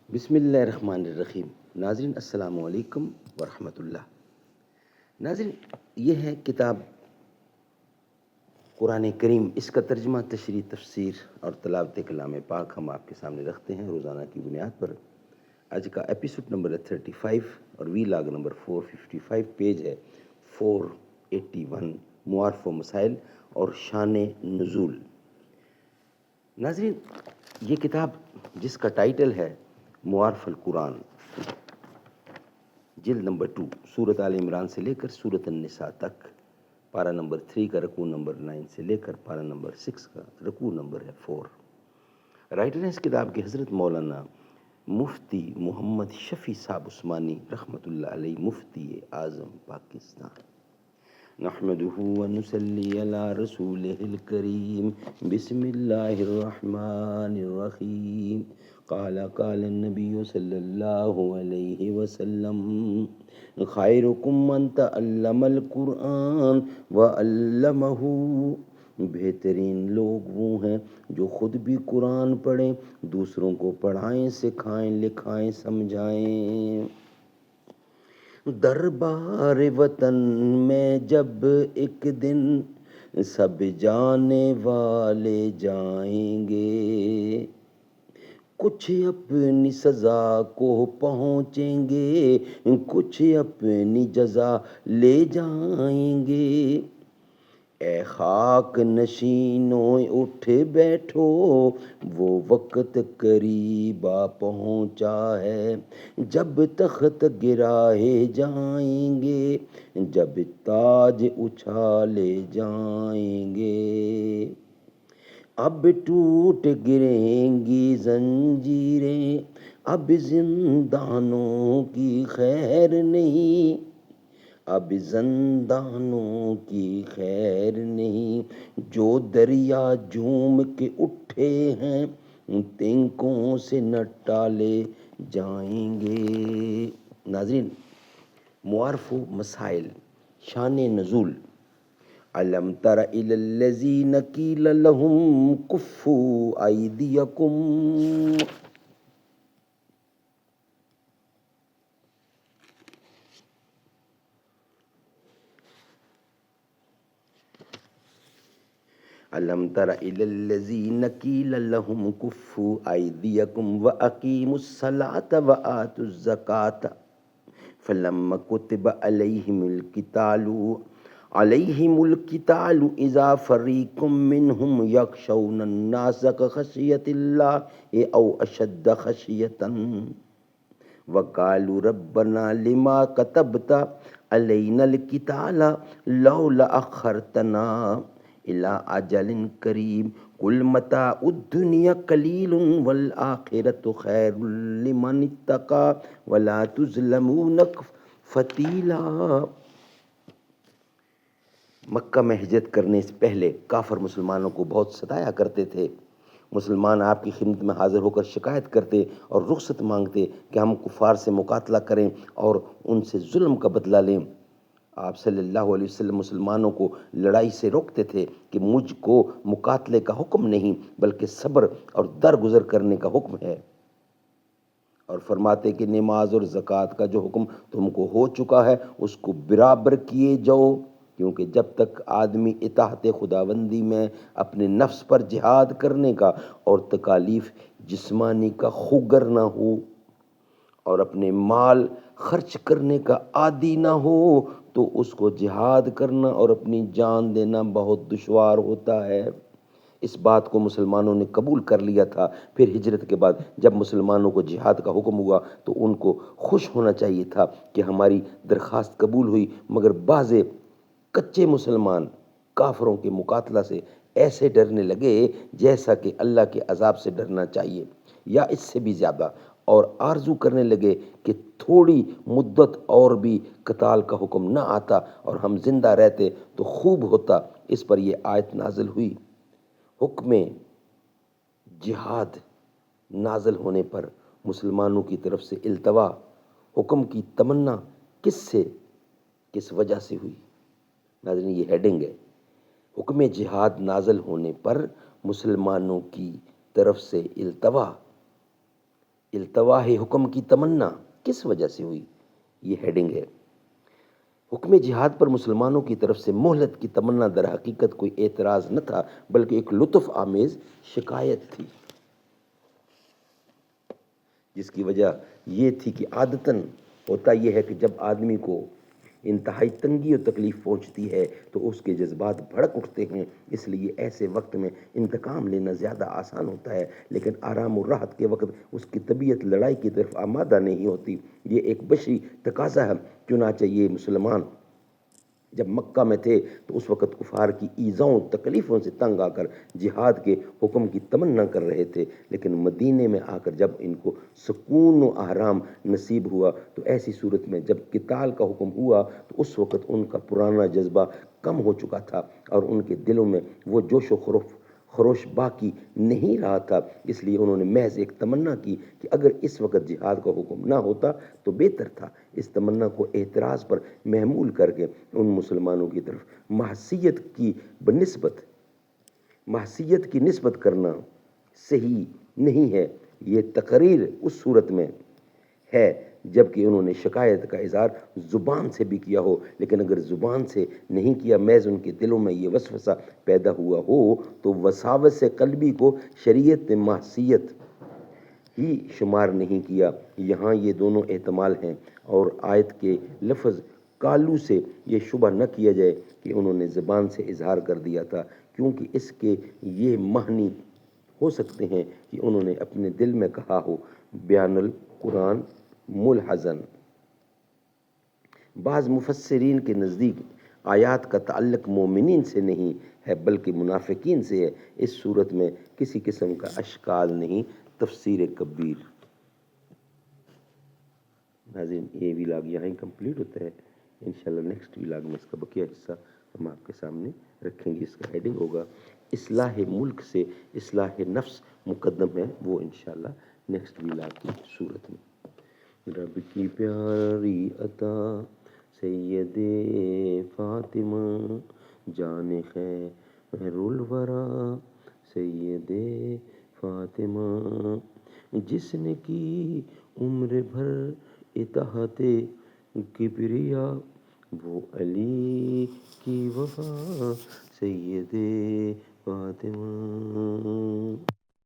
بسم اللہ الرحمن الرحیم۔ ناظرین السلام علیکم ورحمۃ اللہ۔ ناظرین، یہ ہے کتاب قرآن کریم، اس کا ترجمہ، تشریح، تفسیر اور تلاوت کلام پاک ہم آپ کے سامنے رکھتے ہیں روزانہ کی بنیاد پر۔ آج کا ایپیسوڈ نمبر 35 اور وی لاگ نمبر 455، پیج ہے 481، معارف و مسائل اور شان نزول۔ ناظرین، یہ کتاب جس کا ٹائٹل ہے معارف القرآن، جلد نمبر 2، سورۃ آل عمران سے لے کر سورۃ النساء تک، پارہ نمبر 3 کا رکوع نمبر 9 سے لے کر پارہ نمبر 6 کا رکوع نمبر ہے 4۔ رائٹر ہیں اس کتاب کے حضرت مولانا مفتی محمد شفیع صاحب عثمانی رحمۃ اللہ علیہ، مفتی اعظم پاکستان۔ نحمده ونصلي على رسوله الكريم، بسم الله الرحمن الرحيم۔ قال النبي صلى الله عليه وسلم: خيركم من تعلم القرآن وعلمه۔ بہترین لوگ وہ ہیں جو خود بھی قرآن پڑھیں، دوسروں کو پڑھائیں، سکھائیں، لکھائیں، سمجھائیں۔ دربار وطن میں جب ایک دن سب جانے والے جائیں گے، کچھ اپنی سزا کو پہنچیں گے، کچھ اپنی جزا لے جائیں گے۔ اے خاک نشینوں اٹھ بیٹھو، وہ وقت قریب آ پہنچا ہے جب تخت گرائے جائیں گے، جب تاج اچھالے جائیں گے۔ اب ٹوٹ گریں گی زنجیریں، اب زندانوں کی خیر نہیں، اب زندانوں کی خیر نہیں۔ جو دریا جھوم کے اٹھے ہیں، تنکوں سے نہ ٹالے جائیں گے۔ ناظرین، معارف و مسائل، شان نزول۔ الم تر الی الذین قیل لهم کفوا ایدیکم۔ الم تر الی الذین قیل لهم کفوا ایدیکم واقیموا الصلاۃ وآتوا الزکاۃ فلما کتب علیہم القتال اذا فریق منہم یخشون الناس کخشیۃ اللہ او اشد خشیۃ وقالوا ربنا لما كتبت علينا القتال لولا أخرتنا إلى أجل قريب قل متاع الدنيا قليل والآخرة خير لمن اتقى ولا تظلمون فتیلا۔ مکہ میں ہجرت کرنے سے پہلے کافر مسلمانوں کو بہت ستایا کرتے تھے۔ مسلمان آپ کی خدمت میں حاضر ہو کر شکایت کرتے اور رخصت مانگتے کہ ہم کفار سے مقاتلہ کریں اور ان سے ظلم کا بدلہ لیں۔ آپ صلی اللہ علیہ وسلم مسلمانوں کو لڑائی سے روکتے تھے کہ مجھ کو مقاتلے کا حکم نہیں بلکہ صبر اور درگزر کرنے کا حکم ہے، اور فرماتے کہ نماز اور زکوٰۃ کا جو حکم تم کو ہو چکا ہے اس کو برابر کیے جاؤ، کیونکہ جب تک آدمی اطاعت خداوندی میں اپنے نفس پر جہاد کرنے کا اور تکالیف جسمانی کا خوگر نہ ہو اور اپنے مال خرچ کرنے کا عادی نہ ہو تو اس کو جہاد کرنا اور اپنی جان دینا بہت دشوار ہوتا ہے۔ اس بات کو مسلمانوں نے قبول کر لیا تھا۔ پھر ہجرت کے بعد جب مسلمانوں کو جہاد کا حکم ہوا تو ان کو خوش ہونا چاہیے تھا کہ ہماری درخواست قبول ہوئی، مگر بعض کچے مسلمان کافروں کے مقاتلہ سے ایسے ڈرنے لگے جیسا کہ اللہ کے عذاب سے ڈرنا چاہیے یا اس سے بھی زیادہ، اور آرزو کرنے لگے کہ تھوڑی مدت اور بھی قتال کا حکم نہ آتا اور ہم زندہ رہتے تو خوب ہوتا۔ اس پر یہ آیت نازل ہوئی۔ حکم جہاد نازل ہونے پر مسلمانوں کی طرف سے التوا، حکم کی تمنا کس وجہ سے ہوئی؟ ناظرین، یہ ہیڈنگ ہے، حکم جہاد نازل ہونے پر مسلمانوں کی طرف سے التوا التواء حکم کی تمنا کس وجہ سے ہوئی، یہ ہیڈنگ ہے۔ حکم جہاد پر مسلمانوں کی طرف سے مہلت کی تمنا در حقیقت کوئی اعتراض نہ تھا، بلکہ ایک لطف آمیز شکایت تھی، جس کی وجہ یہ تھی کہ عادتاً ہوتا یہ ہے کہ جب آدمی کو انتہائی تنگی اور تکلیف پہنچتی ہے تو اس کے جذبات بھڑک اٹھتے ہیں، اس لیے ایسے وقت میں انتقام لینا زیادہ آسان ہوتا ہے، لیکن آرام و راحت کے وقت اس کی طبیعت لڑائی کی طرف آمادہ نہیں ہوتی۔ یہ ایک بشری تقاضا ہے۔ چنانچہ یہ مسلمان جب مکہ میں تھے تو اس وقت کفار کی ایذاؤں تکلیفوں سے تنگ آ کر جہاد کے حکم کی تمنا کر رہے تھے، لیکن مدینے میں آ کر جب ان کو سکون و آرام نصیب ہوا تو ایسی صورت میں جب قتال کا حکم ہوا تو اس وقت ان کا پرانا جذبہ کم ہو چکا تھا اور ان کے دلوں میں وہ جوش و خروش باقی نہیں رہا تھا، اس لیے انہوں نے محض ایک تمنا کی کہ اگر اس وقت جہاد کا حکم نہ ہوتا تو بہتر تھا۔ اس تمنا کو اعتراض پر محمول کر کے ان مسلمانوں کی طرف محسیت کی نسبت کرنا صحیح نہیں ہے۔ یہ تقریر اس صورت میں ہے جبکہ انہوں نے شکایت کا اظہار زبان سے بھی کیا ہو، لیکن اگر زبان سے نہیں کیا، محض ان کے دلوں میں یہ وسوسہ پیدا ہوا ہو تو وساوس قلبی کو شریعت نے معصیت ہی شمار نہیں کیا۔ یہاں یہ دونوں احتمال ہیں اور آیت کے لفظ کالو سے یہ شبہ نہ کیا جائے کہ انہوں نے زبان سے اظہار کر دیا تھا، کیونکہ اس کے یہ معنی ہو سکتے ہیں کہ انہوں نے اپنے دل میں کہا ہو۔ بیان القرآن ملحظاً، بعض مفسرین کے نزدیک آیات کا تعلق مومنین سے نہیں ہے بلکہ منافقین سے ہے۔ اس صورت میں کسی قسم کا اشکال نہیں۔ تفسیر کبیر۔ ناظرین، یہ ولاگ یہاں ہی کمپلیٹ ہوتا ہے۔ انشاءاللہ نیکسٹ ولاگ میں اس کا بقیہ حصہ ہم آپ کے سامنے رکھیں گے۔ اس کا ہیڈنگ ہوگا اصلاح ملک سے اصلاح نفس مقدم ہے، وہ انشاءاللہ نیکسٹ ولاگ کی صورت میں۔ رب کی پیاری عطا سید فاطمہ، جان خیر الورا سید فاطمہ، جس نے کی عمر بھر اطاعت کبریا، وہ علی کی وفا سید فاطمہ۔